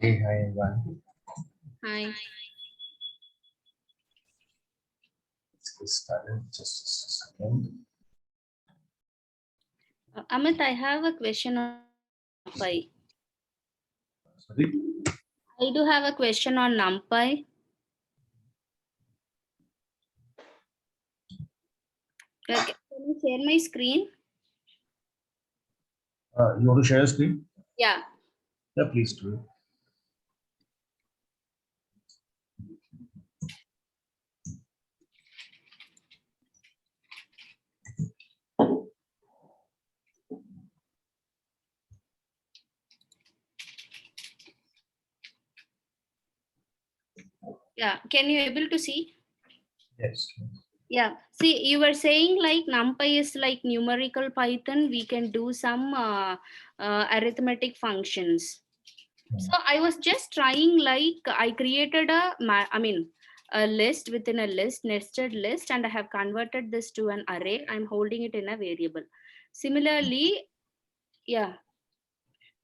Hey, hi everyone. Hi. Let's get started. Just a second. Amit, I have a question on NumPy. Sorry. I do have a question on NumPy. Can you share my screen? You want to share your screen? Yeah. Yeah, please do. Yeah. Can you able to see? Yes. Yeah. See, you were saying like NumPy is like numerical Python. We can do some arithmetic functions. So I was just trying like I created a list within a list, nested list, and I have converted this to an array. I'm holding it in a variable. Similarly, yeah,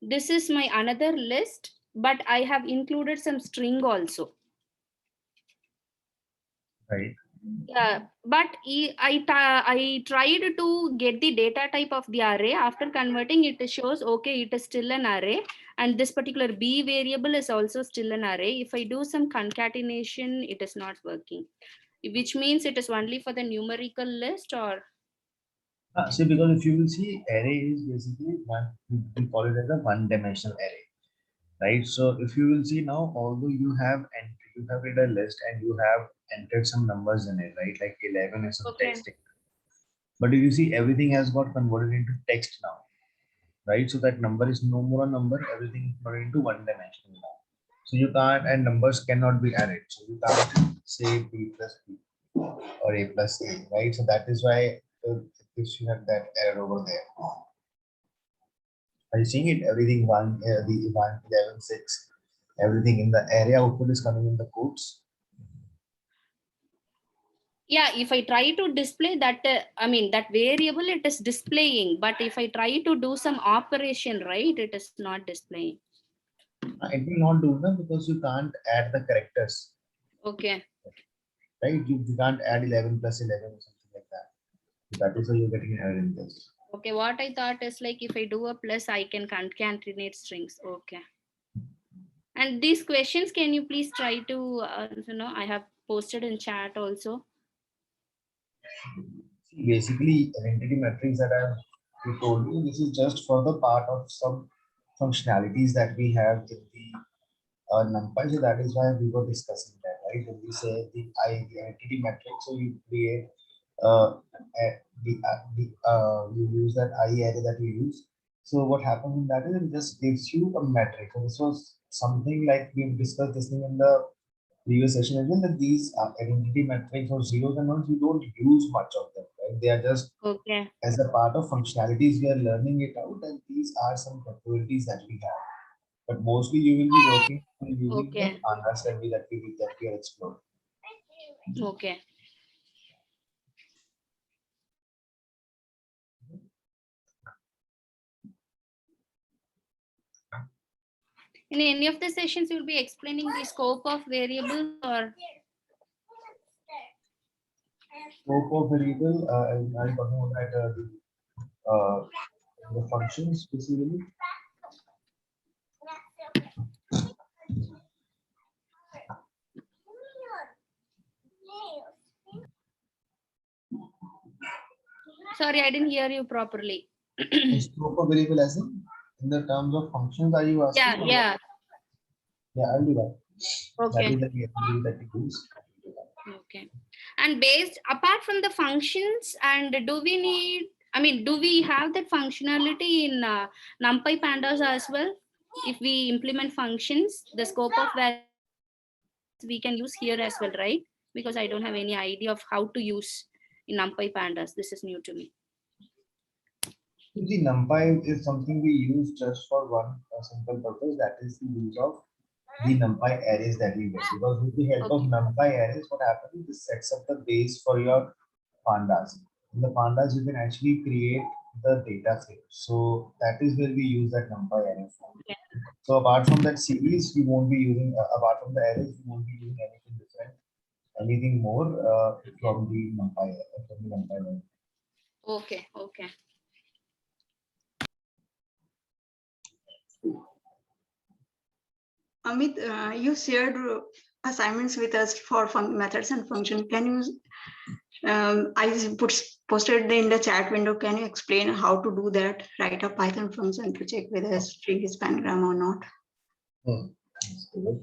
this is my another list, but I have included some string also. Right. Yeah, but I tried to get the data type of the array. After converting, it shows okay, it is still an array, and this particular b variable is also still an array. If I do some concatenation, it is not working, which means it is only for the numerical list or See, because if you will see, array is basically one. We call it as a one-dimensional array, right? So if you will see now, although you have read a list and you have entered some numbers in it, right? Like 11 is some okay, text. But if you see, everything has got converted into text now, right? So that number is no more a number. Everything is converted into one dimensional now. So you can't, and numbers cannot be added. So you can't say b plus b or a plus a, right? So that is why it gives you have that error over there. Are you seeing it? Everything the 1, 11, 6, everything in the area output is coming in the quotes. yeah. If I try to display that, that variable, it is displaying. But if I try to do some operation, right, it is not displaying. It will not do that because you can't add the characters, Okay. right? You can't add 11 plus 11 or something like that. So that is why you're getting an error in this. Okay, what I thought is like if I do a plus, I can concatenate strings. Okay. And these questions, can you please try to, I have posted in chat also. See, basically, identity metrics that we told you, this is just for the part of some functionalities that we have in the NumPy. So that is why we were discussing that, right? When we say the identity metric, so you create you use that I array that we use. So what happens in that is it just gives you a metric. So this was something like we discussed this thing in the previous session as well, that these identity metrics or zeros and ones, we don't use much of them, right? They are just Okay. as a part of functionalities, we are learning it out, and these are some capabilities that we have. But mostly you will be working on using the Okay. pandas that we are exploring. Okay. In any of the sessions, you'll be explaining the scope of variables or Scope of variable, I'm talking about that uh, the functions basically. sorry, I didn't hear you properly. The scope of variable as in the terms of functions, are you Yeah, asking or what? yeah. Yeah, I'll do that. That Okay. is the capability that we use. Okay. And based apart from the functions, and do we need, do we have that functionality in NumPy pandas as well? If we implement functions, the scope of that we can use here as well, right? Because I don't have any idea of how to use in NumPy pandas. This is new to me. The NumPy is something we use just for one simple purpose, that is the use of the NumPy arrays that we get. Because with the help of Okay. NumPy arrays, what happens is this sets up the base for your pandas. In the pandas, you can actually create the data frame. So that is where we use that NumPy array form. Yeah. So apart from that series, we won't be using, apart from the arrays, we won't be using anything different, anything more from the NumPy, library. Okay. Okay. Amit, you shared assignments with us for methods and function. Can you, I posted in the chat window. Can you explain how to do that? Write a Python function to check whether a string is pangram or not. That's good.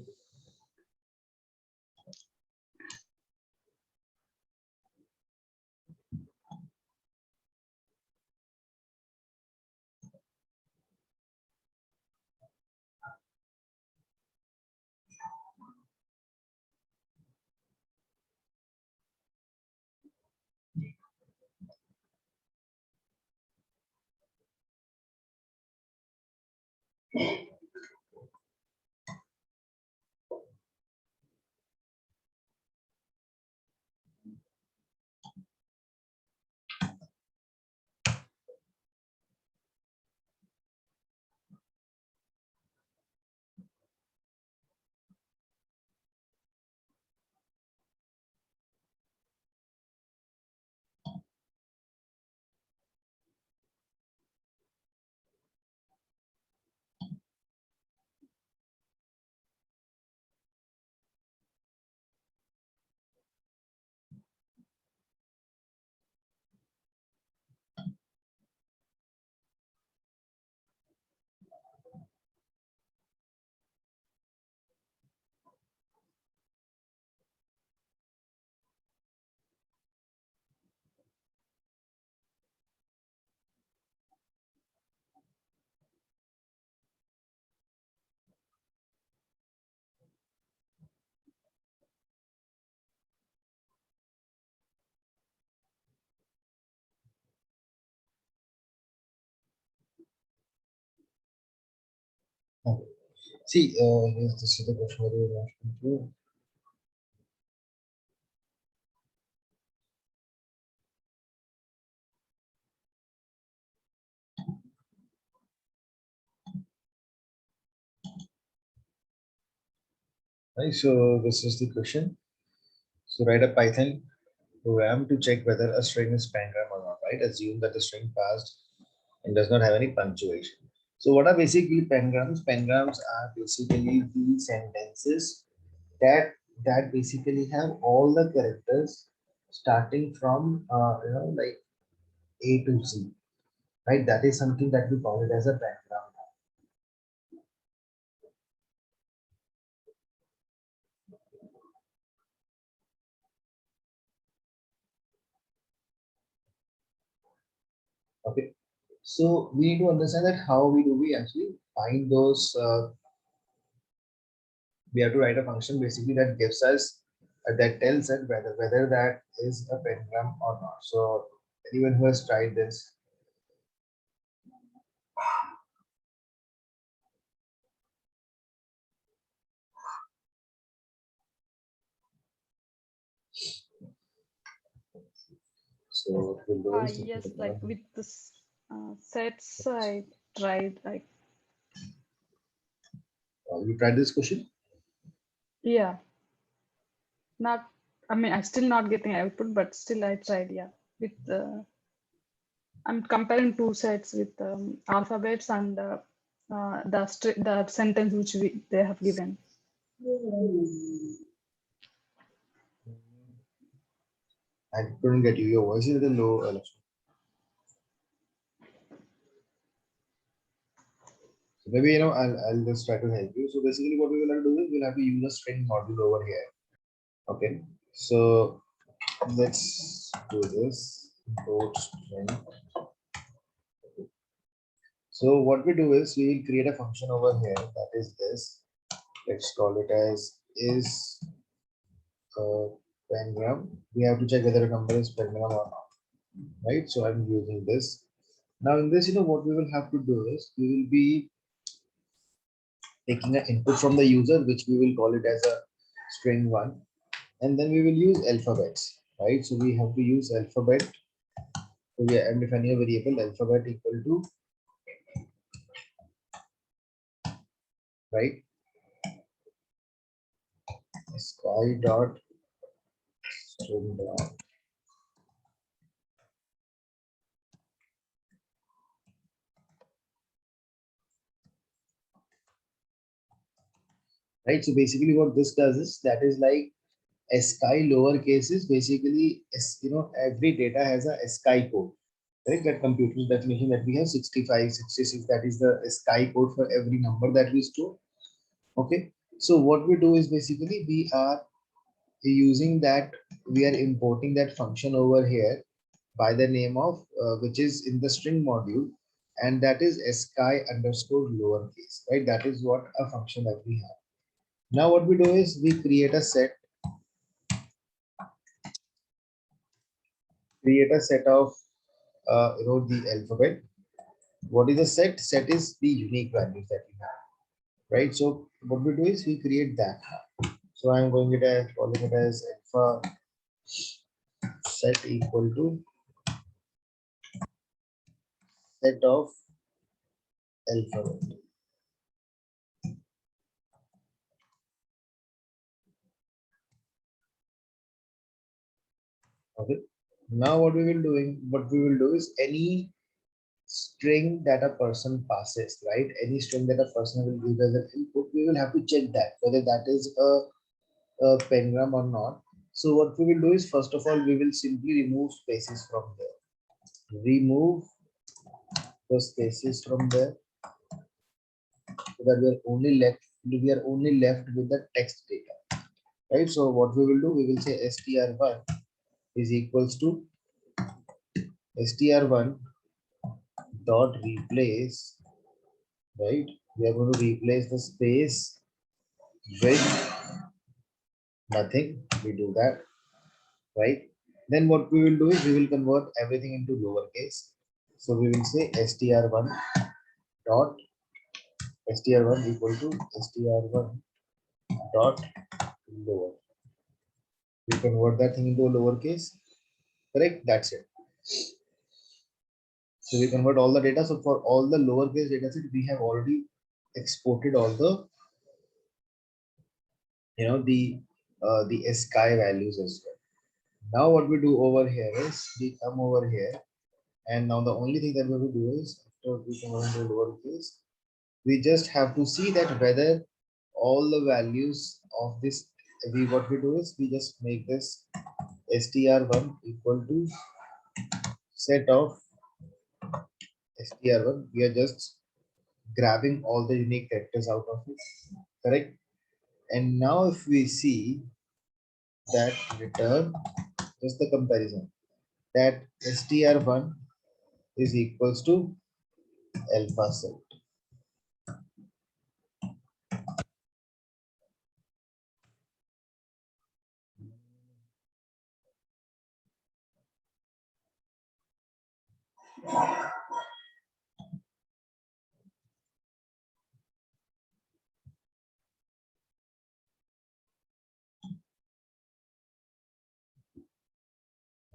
Okay. See, here's this is the question that we want to do. Right, so this is the question. So write a Python program to check whether a string is pangram or not, right? Assume that the string passed and does not have any punctuation. So what are basically pangrams? Pangrams are basically the sentences that basically have all the characters starting from like A to Z, right? That is something that we call it as a pangram. Okay, so we need to understand that how we actually find those. We have to write a function basically that gives us that tells us whether that is a pangram or not. So anyone who has tried this, so what we'll do is Yes, like with this sets, I tried like you tried this question. yeah, not. I mean, I'm still not getting output, but still I tried. Yeah, with I'm comparing two sets with alphabets and the sentence which they have given. I couldn't get you. Your voice is a little low. So maybe I'll just try to help you. So basically, what we will have to do is we'll have to use a string module over here. Okay, so let's do this. Import string. So what we do is we will create a function over here that is this. Let's call it as is pangram. We have to check whether a number is pangram or not, right? So I'm using this. Now in this, what we will have to do is we will be taking an input from the user, which we will call it as a string one, and then we will use alphabets, right? So we have to use alphabet So we are defining a variable alphabet equal to, right, sky dot string dot. Right. So basically what this does is that is like sky lowercase is basically every data has a sky code. Right, that computer definition that we have 65, 66, that is the sky code for every number that we store. Okay, so what we do is basically we are using that, we are importing that function over here by the name of which is in the string module, and that is sky underscore lowercase, right? That is what a function that we have. Now what we do is we create a set of the alphabet. What is a set? Set is the unique values that we have, right? So what we do is we create that. So I'm going it as calling it as alpha set equal to set of alphabet. Okay. Now what we will do is any string that a person passes, right? Any string that a person will give as an input, we will have to check that whether that is a pengram or not. So what we will do is, first of all, we will simply remove spaces from there. Remove the spaces from there, so that we are only left with the text data. Right. So what we will do, we will say str1 is equals to str1 dot replace, right? We are going to replace the space with nothing. We do that, right? Then what we will do is we will convert everything into lowercase. So we will say str1 dot str1 equal to str1 dot lower. We convert that thing into a lowercase, correct? That's it. So we convert all the data. So for all the lowercase data set, we have already exported all the the sky values as well. Now what we do over here is we come over here, and now the only thing that we will do is, after we convert into lowercase, we just have to see that whether all the values of this, what we do is we just make this str1 equal to set of str1. We are just grabbing all the unique characters out of it, correct? And now if we see that return, just the comparison, that str1 is equals to alpha set.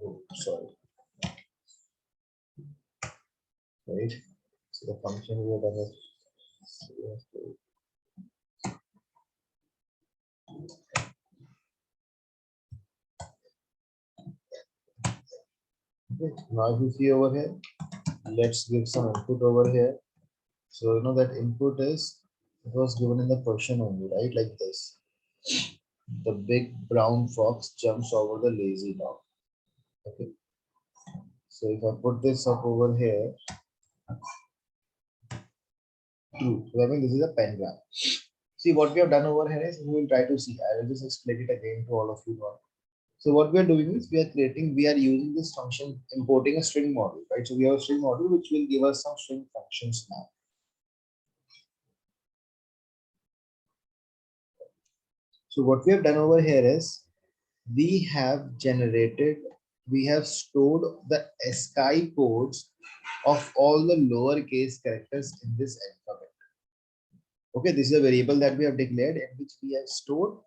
Oh, sorry, right? So the function we have done is okay. Now if you see over here, let's give some input over here. So you know that input is, it was given in the question only, right? Like this. The big brown fox jumps over the lazy dog. Okay. So if I put this up over here, true. So I mean this is a pengram. See what we have done over here is we will try to see. I will just explain it again to all of you now. So what we are doing is we are using this function, importing a string model, right? So we have a string model which will give us some string functions now. So what we have done over here is we have stored the sky codes of all the lowercase characters in this alphabet. Okay, this is a variable that we have declared in which we have stored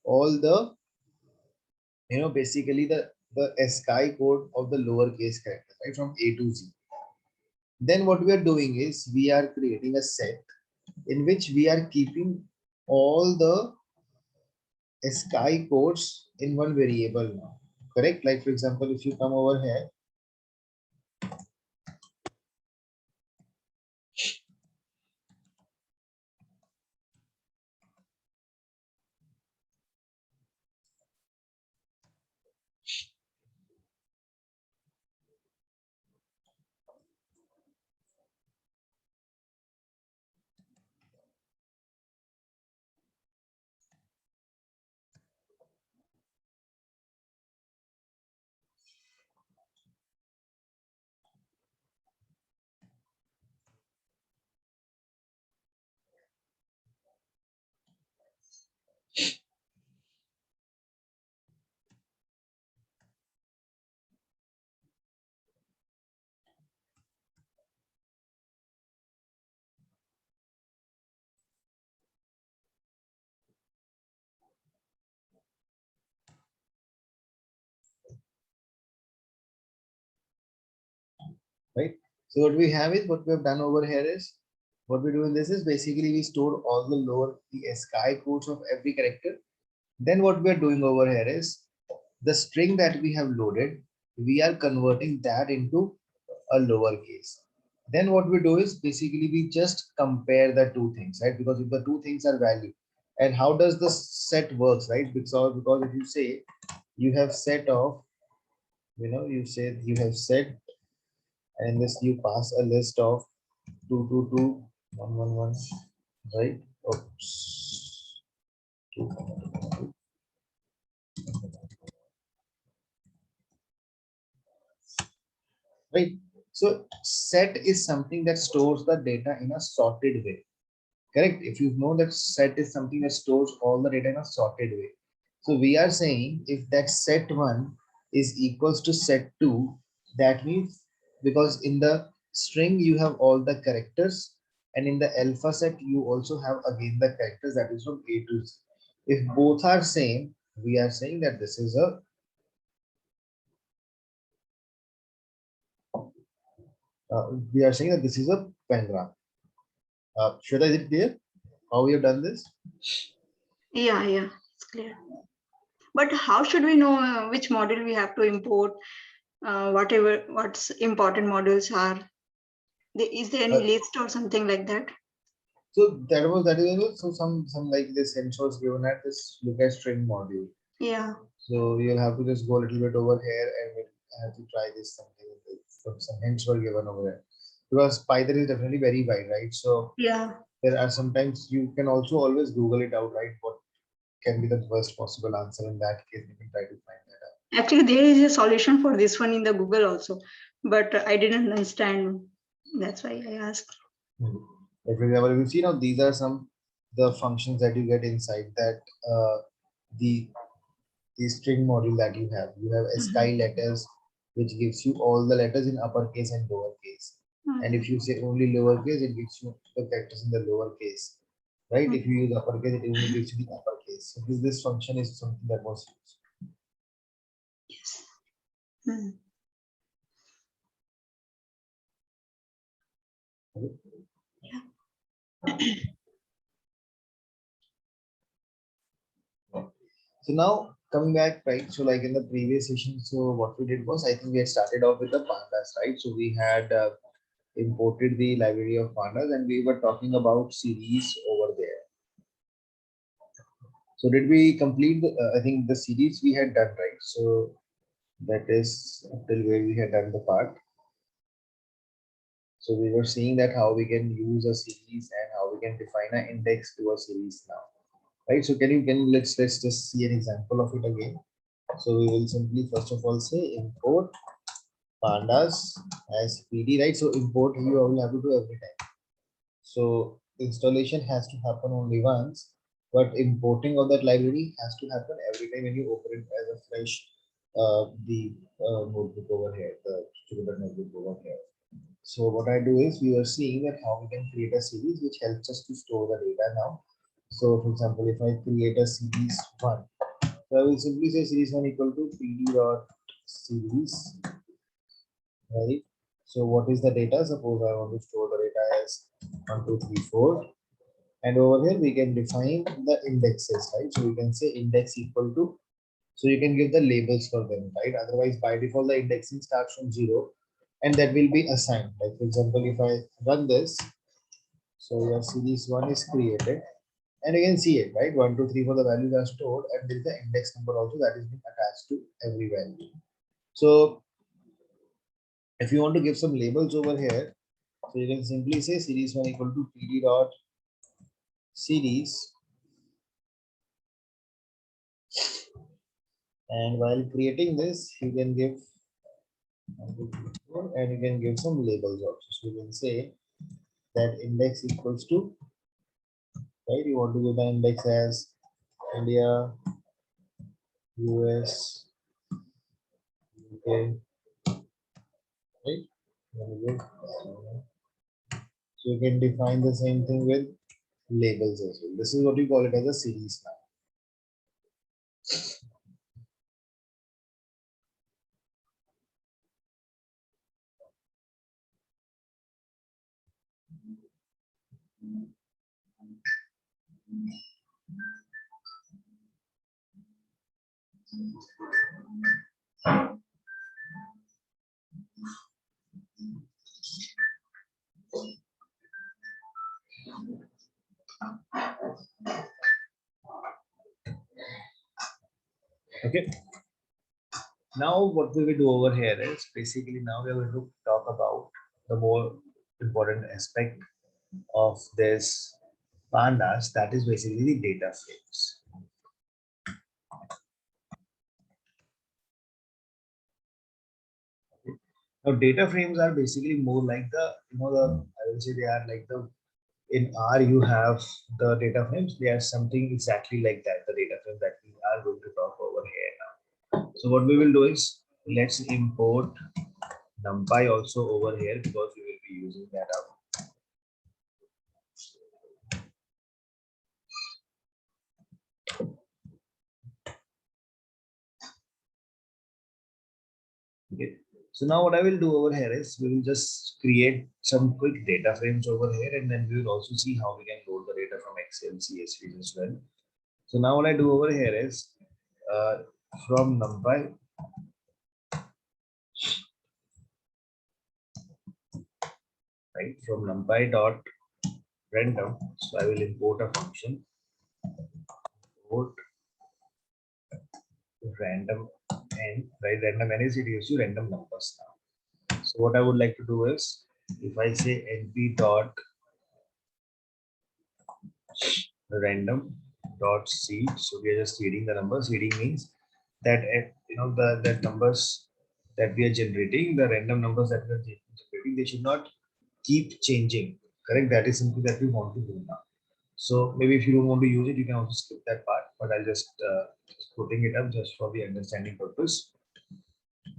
all the, basically the the ASCII code of the lowercase character, right, from A to Z. Then what we are doing is we are creating a set in which we are keeping all the ASCII codes in one variable now. Correct? Like for example, if you come over here, right? So what we have is what we have done over here is what we do in this is basically we store all the ASCII codes of every character. Then what we are doing over here is the string that we have loaded, we are converting that into a lowercase. Then what we do is basically we just compare the two things, right? Because if the two things are valid, and how does the set works, right? Because if you say you have set of, you say you have set, and this you pass a list of 222 111, right? Oops. Right. So set is something that stores the data in a sorted way. Correct. If you know that set is something that stores all the data in a sorted way. So we are saying if that set one is equals to set two, that means because in the string you have all the characters, and in the alpha set you also have again the characters that is from A to Z. If both are same, we are saying that this is a we are saying that this is a pangram. Shweta, is it clear how we have done this? Yeah, yeah, it's clear. But how should we know which model we have to import? Whatever what's important models are. Is there any Uh, list or something like that? So that is also some like this ensures given at this look at string module. Yeah, So you'll have to just go a little bit over here and we'll have to try this something. Some hints were given over there because Python is definitely very wide, right? So yeah. there are sometimes you can also always Google it out, right? What can be the worst possible answer in that case? You can try to find that out. Actually, there is a solution for this one in the Google also, but I didn't understand. That's why I asked. Like for example, if you see now, these are some the functions that you get inside that the the string module that you have. You have ASCII letters, which gives you all the letters in uppercase and lowercase. And if you say only lowercase, it gives you the characters in the lowercase, right? If you use uppercase, it only gives you the uppercase. So this function is something that was used. Yes. Hmm. So now coming back, right? So like in the previous session, so what we did was I think we had started off with the pandas, right? So we had imported the library of pandas and we were talking about series over there. So did we complete the, I think the series we had done, right? So that is till where we had done the part. So we were seeing that how we can use a series and how we can define an index to a series now, right? So let's just see an example of it again. So we will simply first of all say import pandas as pd, right? So import you will have to do every time. So installation has to happen only once, but importing of that library has to happen every time when you open it as a fresh the notebook over here, the Jupyter notebook over here. So what I do is we are seeing that how we can create a series which helps us to store the data now. So for example, if I create a series one, so I will simply say series one equal to pd dot series, right? So what is the data? Suppose I want to store the data as 1, 2, 3, 4. And over here we can define the indexes, right? So we can say index equal to, so you can give the labels for them, right? Otherwise by default the indexing starts from 0 and that will be assigned. Like for example, if I run this, so your series 1 is created and you can see it, right? 1, 2, 3, 4, the values are stored and there is the index number also that is being attached to every value. So if you want to give some labels over here, so you can simply say series 1 equal to pd dot series, and while creating this you can give and you can give some labels also. So you can say that index equals to, right? You want to give the index as India, US, UK, right? So you can define the same thing with labels as well. This is what we call it as a series now. Okay. Now what we will do over here is basically now we are going to talk about the more important aspect of this pandas, that is basically the data frames. Now data frames are basically more like the, I will say they are like the, in R you have the data frames, they are something exactly like that, the data frame that we are going to talk over here now. So what we will do is let's import NumPy also over here because we will be using that out. Okay. So now what I will do over here is we will just create some quick data frames over here and then we will also see how we can load the data from Excel, CSV as well. So now what I do over here is from NumPy, right? From NumPy dot random. So I will import a function, import random n, right? Random n is it gives you random numbers now. So what I would like to do is if I say np dot random dot seed, so we are just seeding the numbers. Seeding means that the numbers that we are generating, the random numbers that we are generating, they should not keep changing. Correct? That is something that we want to do now. So maybe if you don't want to use it, you can also skip that part. But I'll just putting it up just for the understanding purpose.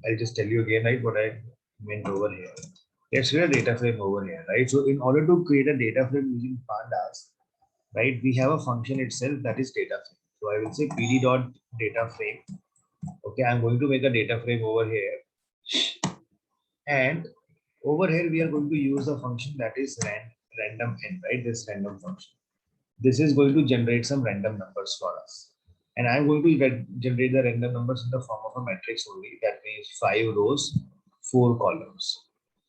I'll just tell you again, right, what I meant over here. Let's create a data frame over here, right? So in order to create a data frame using pandas, right, we have a function itself that is data frame. So I will say pd dot data frame. Okay, I'm going to make a data frame over here, and over here we are going to use a function that is random n, right? This random function. This is going to generate some random numbers for us, and I'm going to generate the random numbers in the form of a matrix only. That means 5 rows, 4 columns.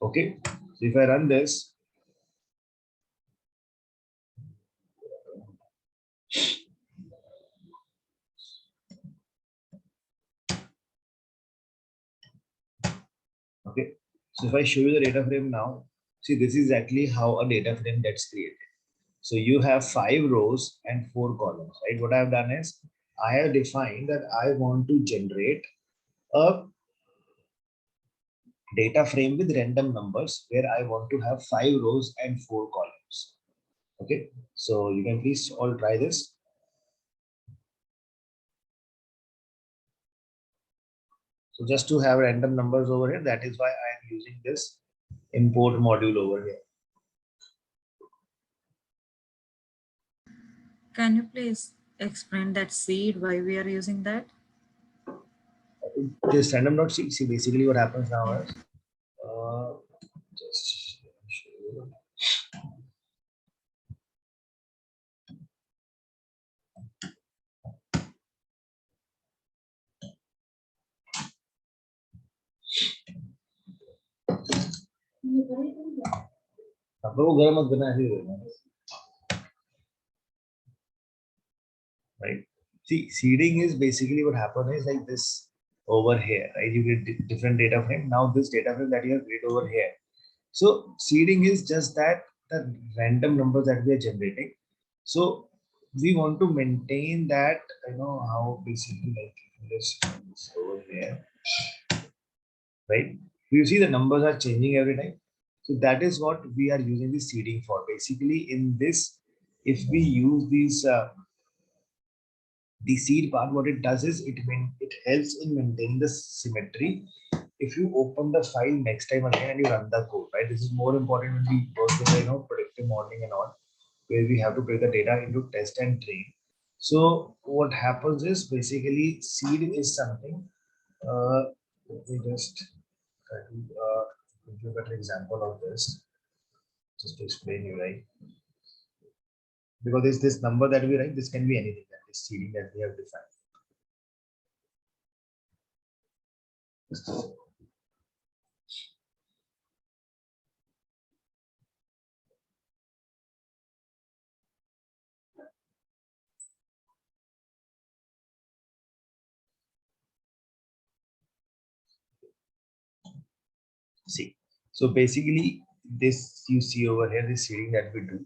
Okay, so if I run this, okay, so if I show you the data frame now, see, this is exactly how a data frame gets created. So you have 5 rows and 4 columns, right? What I have done is I have defined that I want to generate a data frame with random numbers where I want to have 5 rows and 4 columns. Okay, so you can please all try this. So just to have random numbers over here, that is why I am using this import module over here. Can you please explain that seed, why we are using that? this random.seed, see basically what happens now is just show you. वो गर्म मत करना, ऐसे ही रहना, right? See, seeding is basically what happens is like this over here, right? You get different data frame. Now this data frame that you have created over here. So seeding is just that the random numbers that we are generating. So we want to maintain that, you know, how basically like this over here, right? You see the numbers are changing every time. So that is what we are using the seeding for. Basically, in this, if we use these the seed part, what it does is it helps in maintaining the symmetry. If you open the file next time again and you run the code, right? This is more important when we work with the, you know, predictive modeling and all, where we have to break the data into test and train. So what happens is basically seed is something. Let me just try to give you a better example of this, just to explain you, right? Because this number that we write, this can be anything, that is seeding that we have defined. See, so basically this you see over here, this seeding that we do.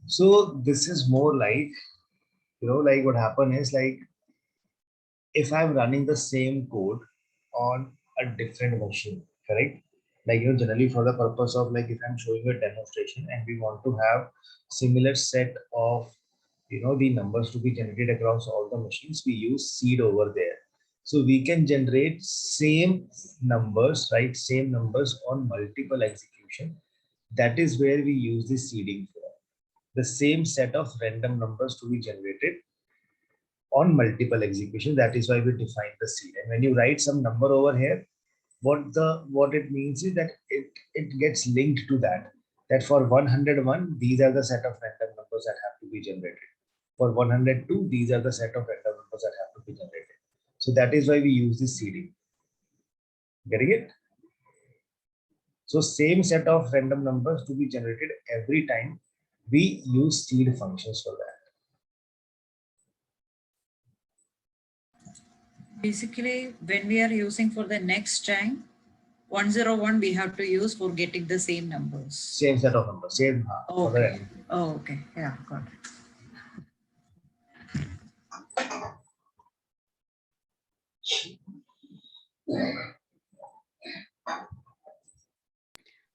So this is more like, you know, like what happened is like, if I'm running the same code on a different machine, correct? Like, you know, generally for the purpose of like, if I'm showing a demonstration and we want to have similar set of, you know, the numbers to be generated across all the machines, we use seed over there. So we can generate same numbers, right? Same numbers on multiple execution. That is where we use the seeding for. The same set of random numbers to be generated on multiple execution. That is why we define the seed. And when you write some number over here, what it means is that it gets linked to that. That for 101, these are the set of random numbers that have to be generated. For 102, these are the set of random numbers that have to be generated. So that is why we use this seeding. Getting it? So same set of random numbers to be generated every time. We use seed functions for that. Basically, when we are using for the next time, 101 we have to use for getting the same numbers. Same set of numbers. Same. For the Okay. random. Oh, okay. Yeah, got it.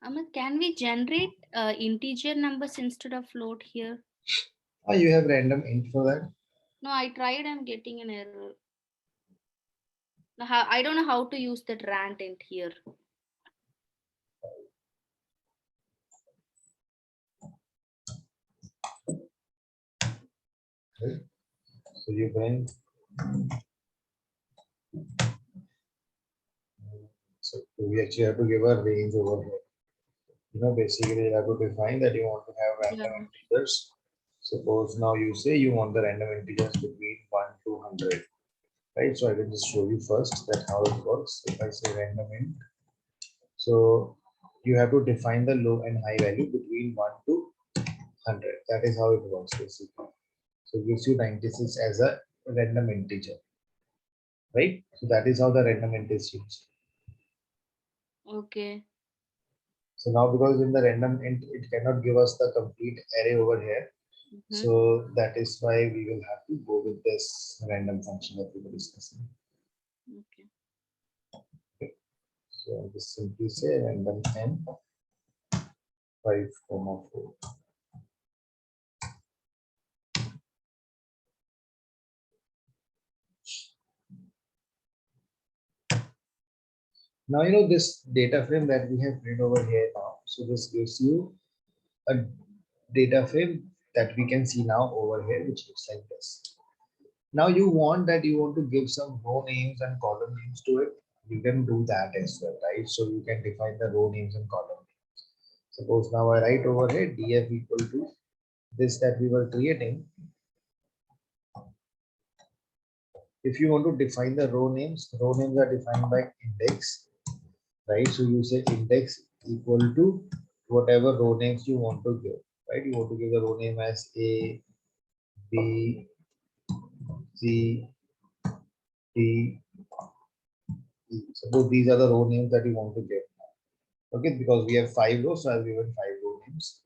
Amit, can we generate integer numbers instead of float here? Oh, you have random int for that? No, I tried. I'm getting an error. No, I don't know how to use that rand int here. Right. So you can. So we actually have to give a range over here. You know, basically you have to define that you want to have random integers. Suppose now you say you want the random integers between 1 to 100, right? So I can just show you first that how it works. If I say random int, so you have to define the low and high value between 1 to 100. That is how it works basically. So it gives you 96 as a random integer, right? So that is how the random int is used. Okay. So now because in the random int, it cannot give us the complete array over here. So that is why we will have to go with this random function that we were discussing. Okay. So I'll just simply say random n 5, 4. Now, you know, this data frame that we have created over here now. So this gives you a data frame that we can see now over here, which looks like this. Now you want to give some row names and column names to it. You can do that as well, right? So you can define the row names and column names. Suppose now I write over here df equal to this that we were creating. If you want to define the row names are defined by index, right? So you say index equal to whatever row names you want to give, right? You want to give the row name as A, B, C, D, E. Suppose these are the row names that you want to give. Okay, because we have 5 rows, so I've given 5 row names.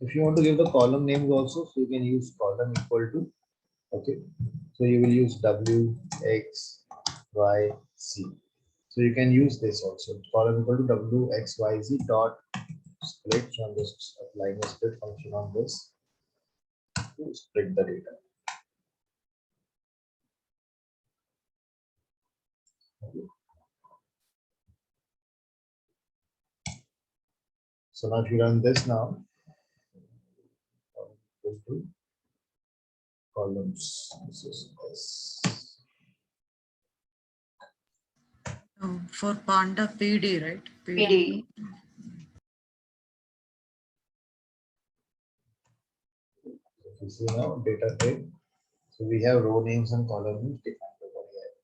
If you want to give the column names also, so you can use column equal to, okay. So you will use W, X, Y, Z. So you can use this also. Column equal to W, X, Y, Z dot split. So I'm just applying a split function on this to split the data. Okay. So now if you run this now, equal to columns. This is this. Oh, for Panda PD, right? PD. You see now data type. So we have row names and column names defined over here.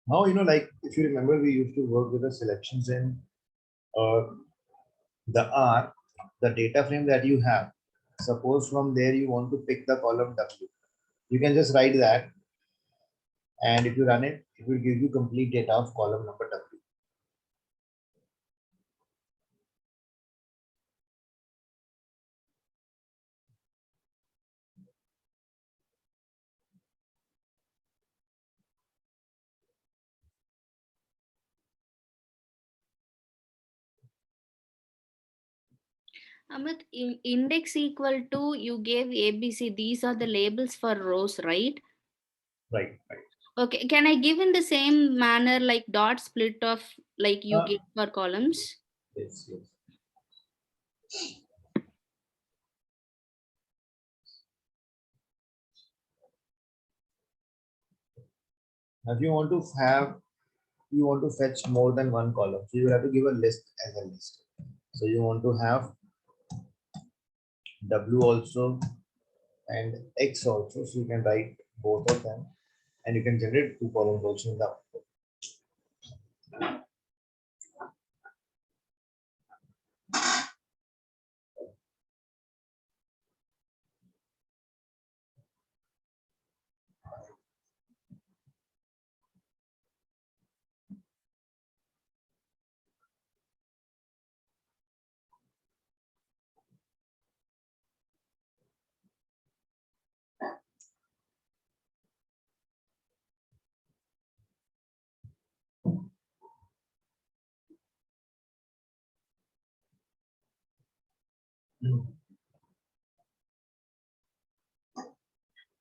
Now, like if you remember, we used to work with the selections in uh, the R, the data frame that you have. Suppose from there you want to pick the column W. You can just write that, and if you run it, it will give you complete data of column number W. Amit, index equal to, you gave ABC. These are the labels for rows, right? Right, right. Okay. Can I give in the same manner like dot split of like you give for columns? Yes, yes. Now, if you want to fetch more than one column, so you have to give a list as a list. So you want to have W also and X also, so you can write both of them, and you can generate 2 columns also in the output.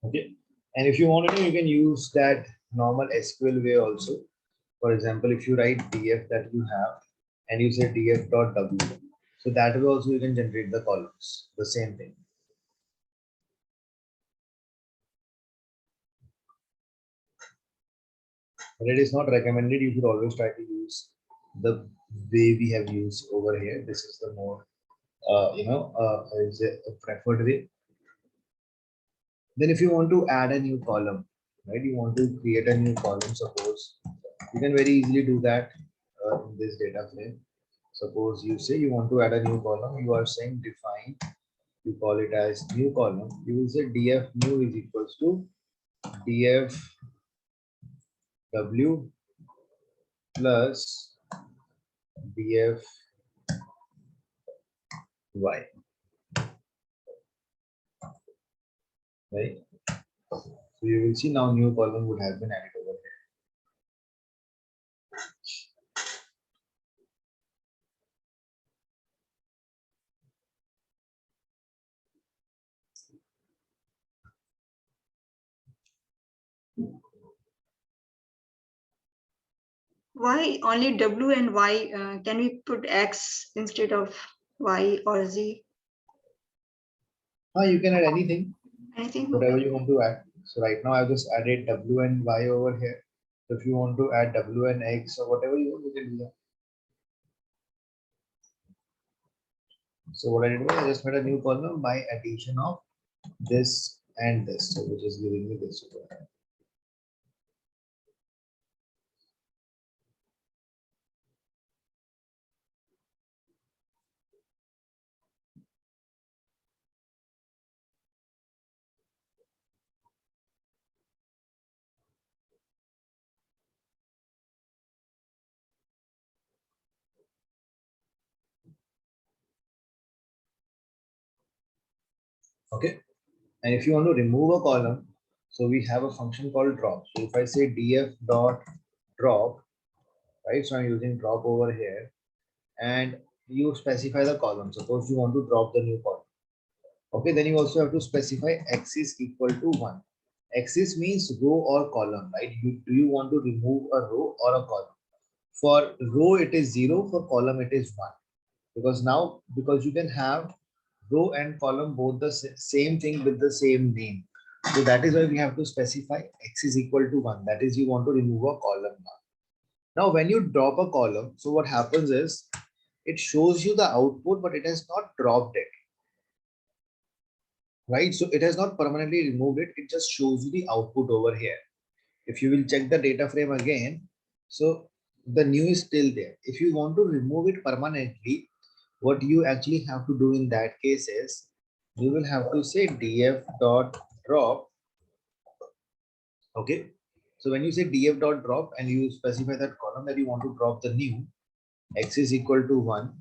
Okay, and if you want to, you can use that normal SQL way also. For example, if you write df that you have and you say df dot w, so that way also you can generate the columns, the same thing. But it is not recommended. You should always try to use the way we have used over here. This is the more is a preferred way. Then if you want to add a new column, right, you want to create a new column, suppose you can very easily do that in this data frame. Suppose you say you want to add a new column, you are saying define you call it as new column, you will say df new is equals to df w plus df y, right? So you will see now new column would have been added over here. Why only W and Y? Can we put X instead of Y or Z? You can add anything, Anything? whatever Okay. you want to add. So right now I've just added W and Y over here. So if you want to add W and X or whatever you want, you can do that. So what I did was I just made a new column by addition of this and this, so which is giving me this over here. Okay. And if you want to remove a column, so we have a function called drop. So if I say df dot drop, right? So I'm using drop over here, and you specify the column. Suppose you want to drop the new column. Okay, then you also have to specify x is equal to 1. Axis means row or column, right? Do you want to remove a row or a column? For row it is 0, for column it is 1. Because you can have row and column both the same thing with the same name. So that is why we have to specify x is equal to 1. That is, you want to remove a column now. Now when you drop a column, so what happens is it shows you the output, but it has not dropped it. Right? So it has not permanently removed it. It just shows you the output over here. If you will check the data frame again, so the new is still there. If you want to remove it permanently, what you actually have to do in that case is you will have to say df dot drop. Okay. So when you say df dot drop and you specify that column that you want to drop the new, x is equal to 1.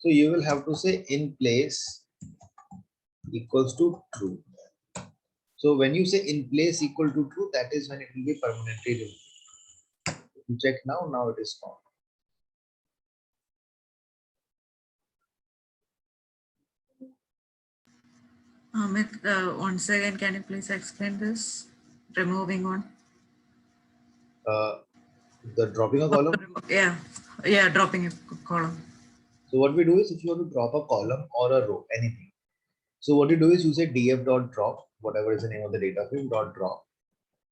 So you will have to say in place equals to true. So when you say in place equal to true, that is when it will be permanently removed. If you check now it is gone. Amit, once again, can you please explain this? Removing one. The dropping a column. Yeah, dropping a column. So what we do is if you want to drop a column or a row, anything. So what you do is you say df dot drop, whatever is the name of the data frame dot drop.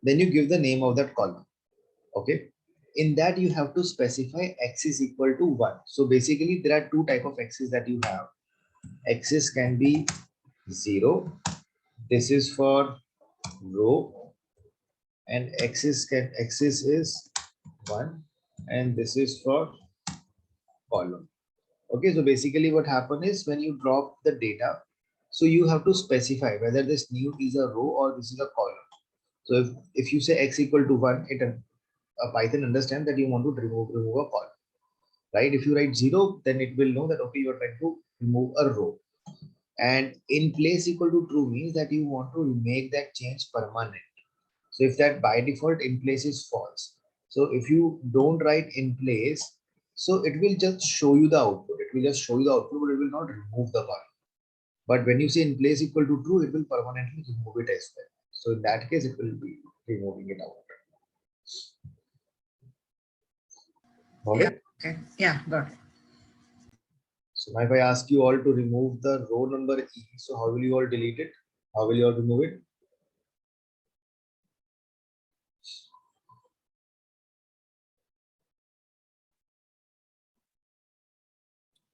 Then you give the name of that column. Okay. In that you have to specify x is equal to 1. So basically there are two type of x's that you have. X's can be 0. This is for row, and axis is 1, and this is for column. Okay, so basically what happens is when you drop the data, so you have to specify whether this new is a row or this is a column. So if you say x equal to 1, Python understands that you want to remove a column, right? If you write 0, then it will know that okay, you are trying to remove a row. And in place equal to true means that you want to make that change permanent. So if that by default in place is false, so if you don't write in place, so it will just show you the output. It will just show you the output, but it will not remove the column. But when you say in place equal to true, it will permanently remove it as well. So in that case, it will be removing it out. Got Yeah. it? Okay. Yeah, got it. So now if I ask you all to remove the row number E, so how will you all delete it? How will you all remove it?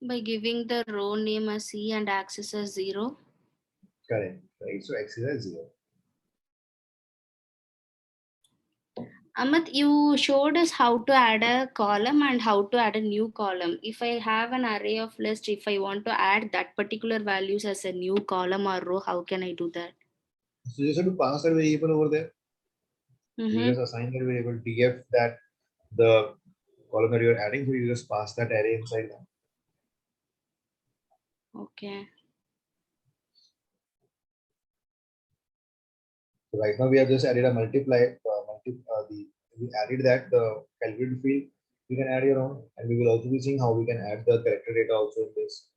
By giving the row name as C and axis as 0. Correct. Right. So X is a 0. Amit, you showed us how to add a column and how to add a new column. If I have an array of list, if I want to add that particular values as a new column or row, how can I do that? So you just have to pass that variable over there. You Mm-hmm. just assign that variable df that the column that you're adding, so you just pass that array inside that. Okay. So right now we have just added a multiply, we added that the calculate field. You can add your own, and we will also be seeing how we can add the character data also in this.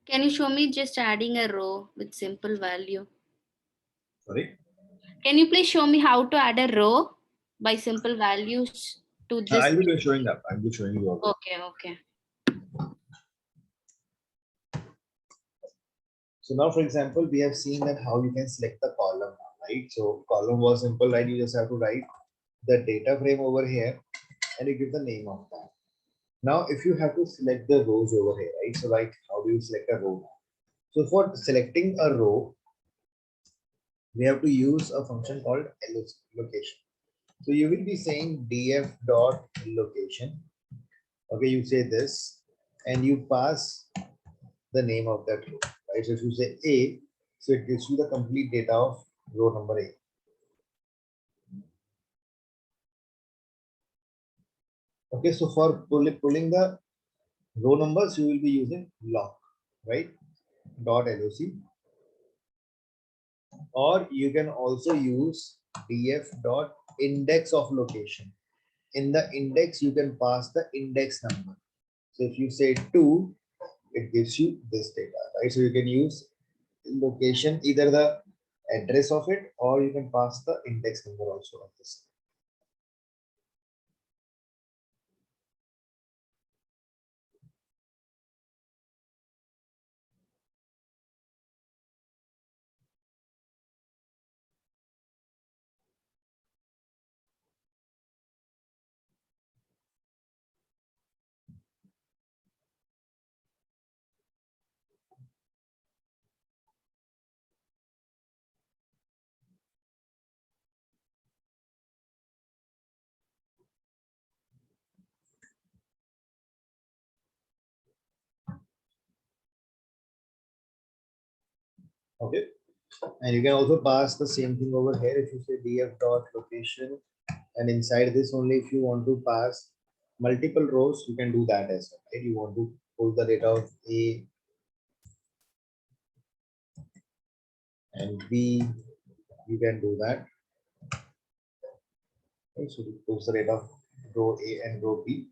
Can you show me just adding a row with simple value? Sorry, Can you please show me how to add a row by simple values to this? I'll be showing up. I'll be showing you all. Okay, okay. So now, for example, we have seen that how you can select the column, right? So column was simple, right? You just have to write the data frame over here, and you give the name of that. Now, if you have to select the rows over here, right? So like, how do you select a row? So for selecting a row, we have to use a function called location. So you will be saying df dot location. Okay, you say this, and you pass the name of that row, right? So if you say A, so it gives you the complete data of row number A. Okay, so for pulling the row numbers, you will be using lock, right? Dot loc, or you can also use df dot index of location. In the index, you can pass the index number. So if you say 2, it gives you this data, right? So you can use location, either the address of it, or you can pass the index number also of this. Okay, and you can also pass the same thing over here. If you say df dot location, and inside this only, if you want to pass multiple rows, you can do that as well, right? You want to pull the data of A and B, you can do that. Okay, so it pulls the data of row A and row B.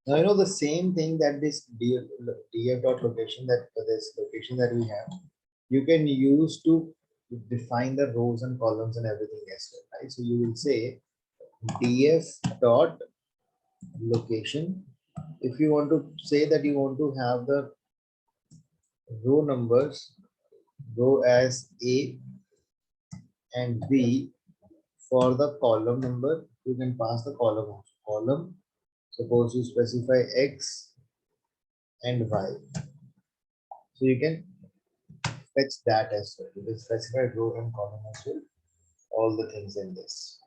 Now, you know, the same thing that this df dot location, that this location that we have, you can use to define the rows and columns and everything as well, right? So you will say df dot location. If you want to say that you want to have the row numbers, row as A and B, for the column number, you can pass the column also. Column, suppose you specify X and Y. So you can fetch that as well. You can specify row and column as well. All the things in this.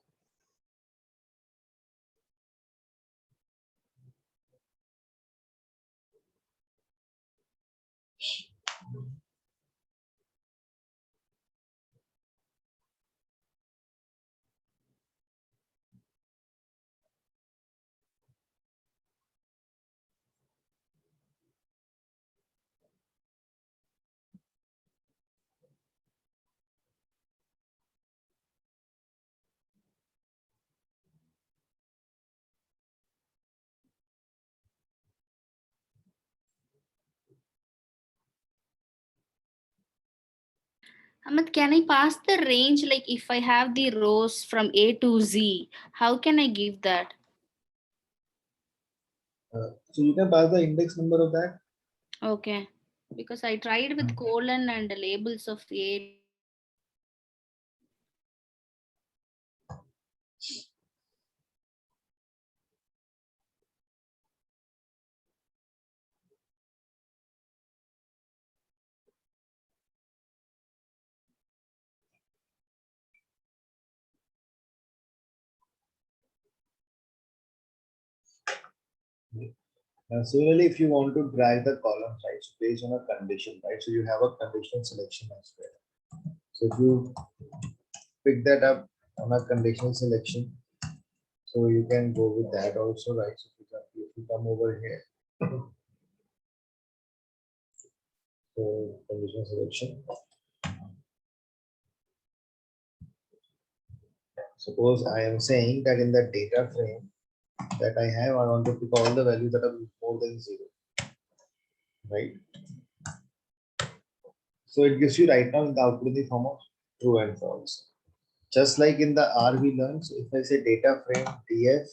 Ahmed, can I pass the range? Like if I have the rows from A to Z, how can I give that? So you can pass the index number of that. Okay. Because I tried with colon and the labels of A. Now, similarly, if you want to drag the columns, right, so based on a condition, right, so you have a conditional selection as well. So if you pick that up on a conditional selection, so you can go with that also, right? So for example, if you come over here, so conditional selection. Suppose I am saying that in the data frame that I have, I want to pick all the values that are more than 0, right? So it gives you right now in the output in the form of true and false. Just like in the R we learned, so if I say data frame df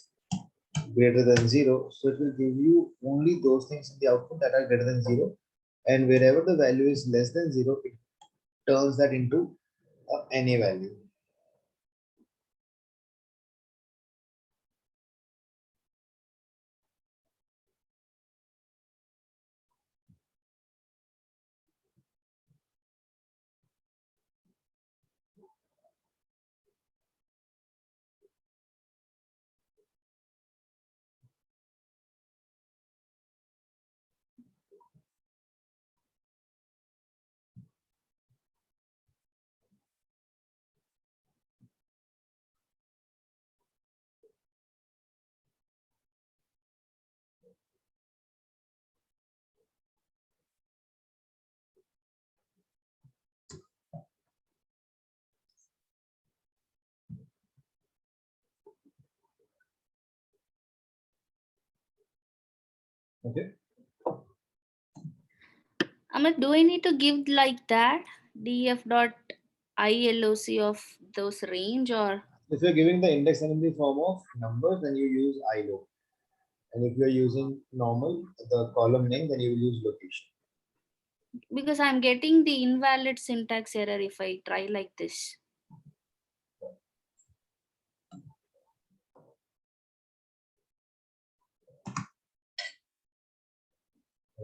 greater than 0, so it will give you only those things in the output that are greater than 0, and wherever the value is less than 0, it turns that into any value. Okay. Ahmed, do I need to give like that? DF dot ILOC of those range, or If you're giving the index in the form of numbers, then you use ILO. And if you're using normal, the column name, then you will use location. because I'm getting the invalid syntax error if I try like this.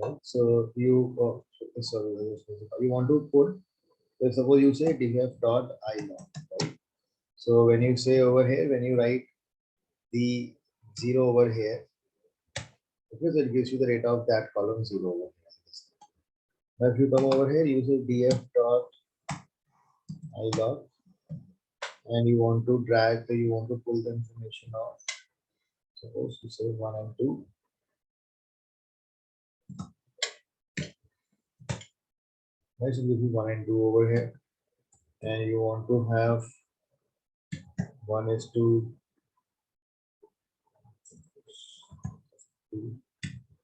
Right? So you, sorry, you want to put, so suppose you say df dot ILO, right? So when you say over here, when you write the 0 over here, because it gives you the data of that column 0 over here. Now if you come over here, you say df dot ILO, and you want to drag, you want to pull the information off. Suppose you say 1 and 2. Right, so this is 1 and 2 over here, and you want to have 1 is to 2,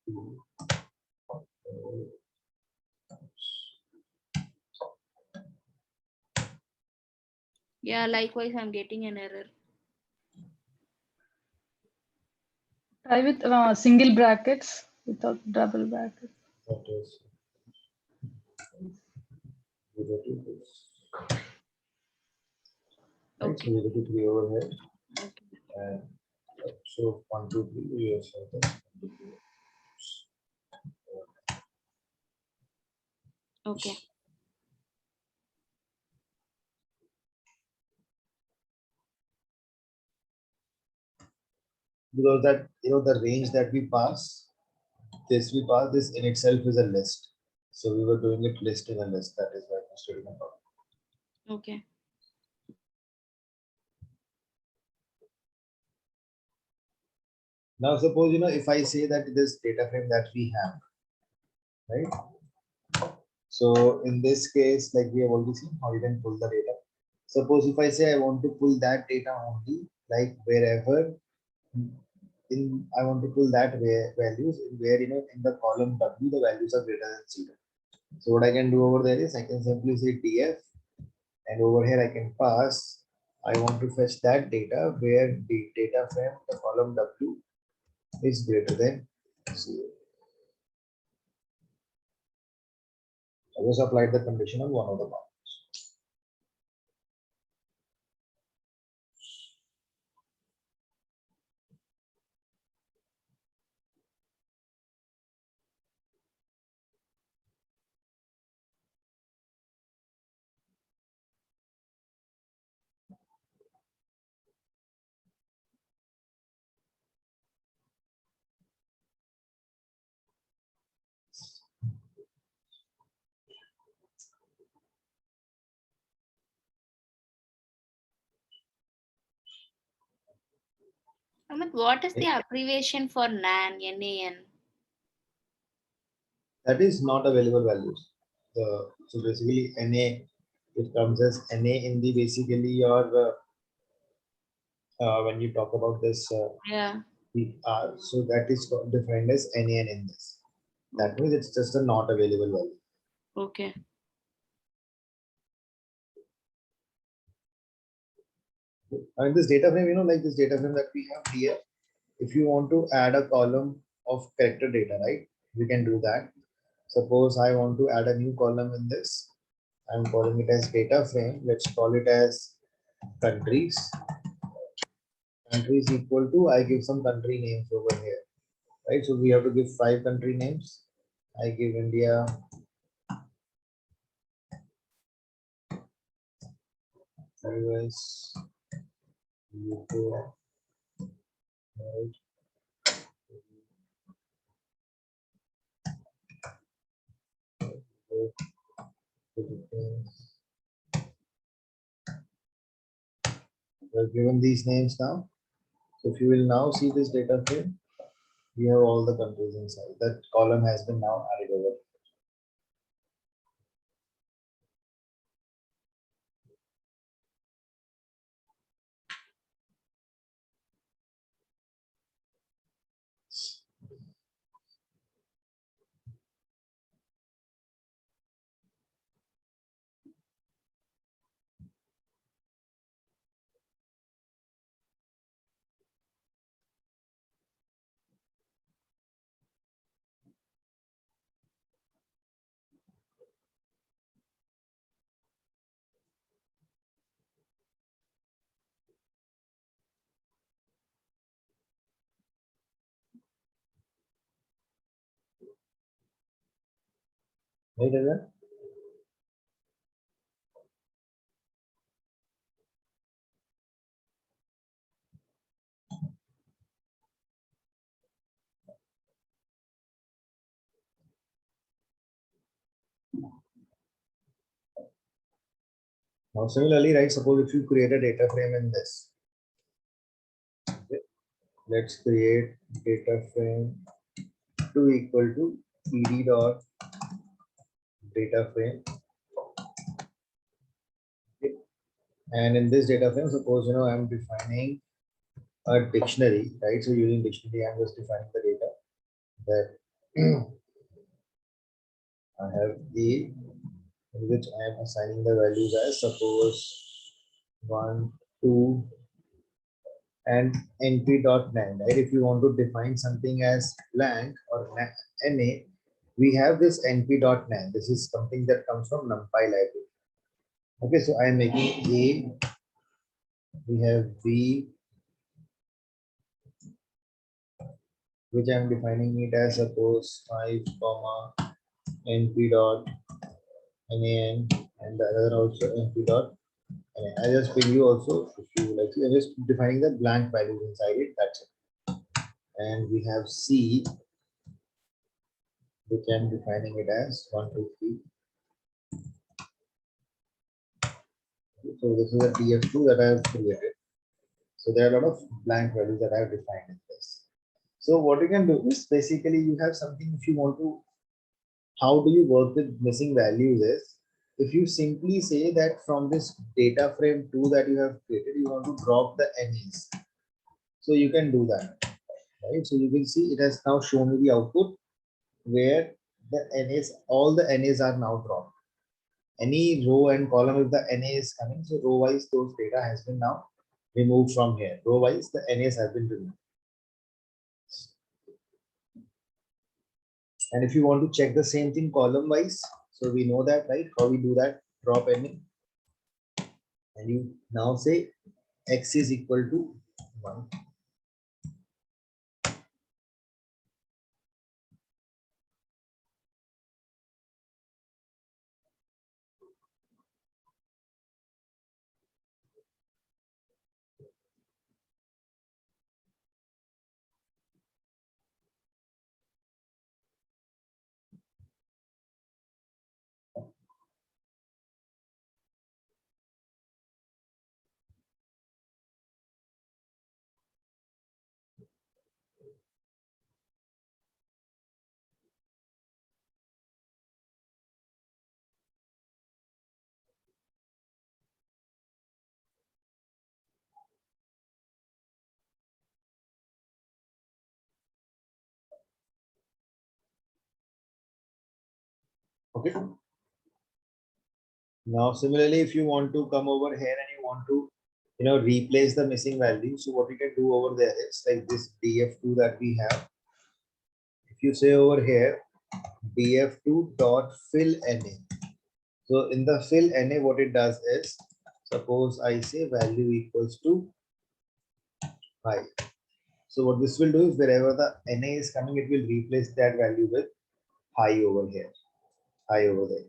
2, Yeah, likewise, I'm getting an error. Try with single brackets without double brackets. that is 0 to this. Right, so 0 to 3 over here, and so 1, 2, 3, you have that. Okay. Because that, the range that we pass, this in itself is a list. So we were doing it list in a list. That is why I'm studying about. Okay. Now suppose, if I say that this data frame that we have, right? So in this case, like we have already seen how you can pull the data. Suppose if I say I want to pull that data only, like wherever I want to pull that values where, in the column W, the values are greater than 0. So what I can do over there is I can simply say df And over here I can pass, I want to fetch that data where the data frame, the column W is greater than 0. I just applied the condition on one of the columns. Amit, what is the abbreviation for NAN? NAN. That is not available values. So basically NA, it comes as NA in the basically your when you talk about this Yeah. so that is defined as NaN in this. That means it's just a not available value. Okay. And this data frame, like this data frame that we have here, if you want to add a column of character data, right, we can do that. Suppose I want to add a new column in this. I'm calling it as data frame. Let's call it as countries. Countries equal to, I give some country names over here, right? So we have to give 5 country names. I give India, US, UK, right? Philippines. We're given these names now. So if you will now see this data frame, we have all the countries inside. That column has been now added over. Right, Arvind? Now similarly, right, suppose if you create a data frame in this, okay, let's create data frame 2 equal to pd dot data frame. Okay. And in this data frame, suppose I'm defining a dictionary, right? So using dictionary, I'm just defining the data that I have A, in which I am assigning the values as suppose 1, 2, and np.nan, right? If you want to define something as blank or NA, we have this np.nan. This is something that comes from NumPy library. Okay, so I am making A, we have B, which I am defining it as suppose 5, np.nan, and the other also np.nan. I just ping you also if you like. I'm just defining the blank values inside it. That's it. And we have C, which I'm defining it as 1, 2, 3. So this is a TF2 that I have created. So there are a lot of blank values that I have defined in this. So what you can do is basically you have something if you want to, how do you work with missing values is, if you simply say that from this data frame 2 that you have created, you want to drop the NAs. So you can do that, right? So you will see it has now shown me the output where the NAs, all the NAs are now dropped. any row and column, if the NA is coming, so row wise those data has been now removed from here. Row wise the NAs have been removed. And if you want to check the same thing column wise, so we know that, right? How we do that? Drop NA. And you now say X is equal to 1. Okay. Now, similarly, if you want to come over here and you want to, replace the missing value, so what you can do over there is like this df2 that we have. If you say over here, df2 dot fill na. So in the fill na, what it does is, suppose I say value equals to 5. So what this will do is wherever the na is coming, it will replace that value with high over here, high over there.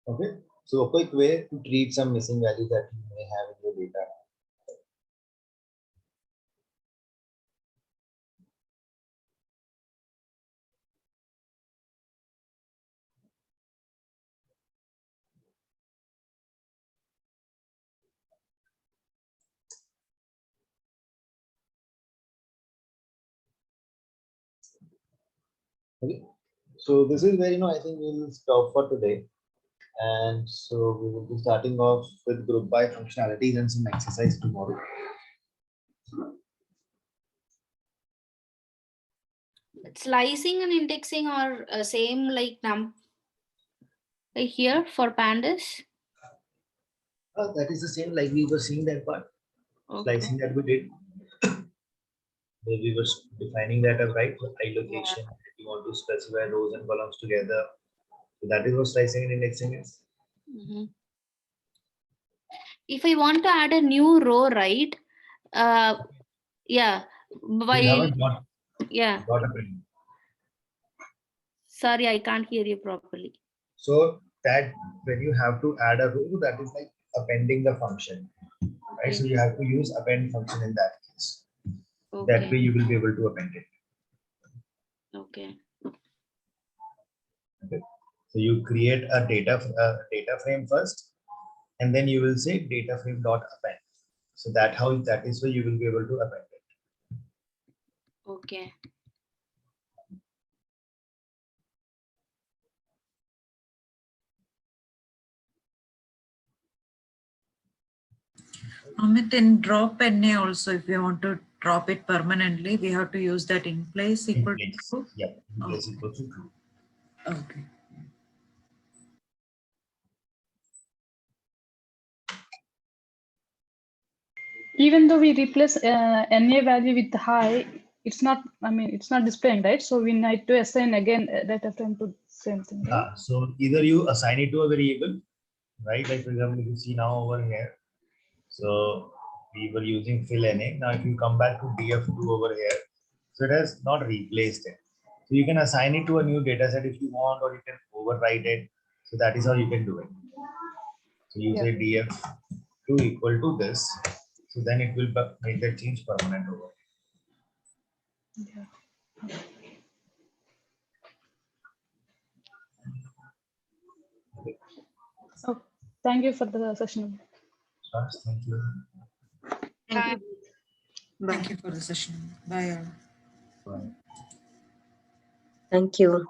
Okay, so a quick way to treat some missing value that you may have in your data. Okay, so this is where I think we will stop for today, and so we will be starting off with group by functionalities and some exercise tomorrow. Slicing and indexing are same like like here for pandas. That is the same like we were seeing that part, slicing that we did. Where we were defining that as right allocation. Yeah. You want to specify rows and columns together. So that is what slicing and indexing is. Mm-hmm. If I want to add a new row, right? Yeah. Yeah. Sorry, I can't hear you properly. So that when you have to add a row, that is like appending the function, right? Okay. So you have to use append function in that case. Okay. That way you will be able to append it. Okay. Okay. So you create a data frame first, and then you will say data frame dot append. So that is where you will be able to append it. Okay. Amit, in drop NA also, if we want to drop it permanently, we have to use that in place equal to true. Yeah, in place equal to true. Okay. Even though we replace NA value with high, it's not, it's not displaying, right? So we need to assign again data frame to same thing, right? So either you assign it to a variable, right? Like for example, if you see now over here, so we were using fill NA. Now if you come back to df2 over here, so it has not replaced it. So you can assign it to a new data set if you want, or you can overwrite it. So that is how you can do it. So you say df2 equal to this. So then it will make that change permanent over. Yeah. Okay. Oh, thank you for the session. Thank you. Thank you. Bye. Thank you for the session. Bye. Bye. Thank you.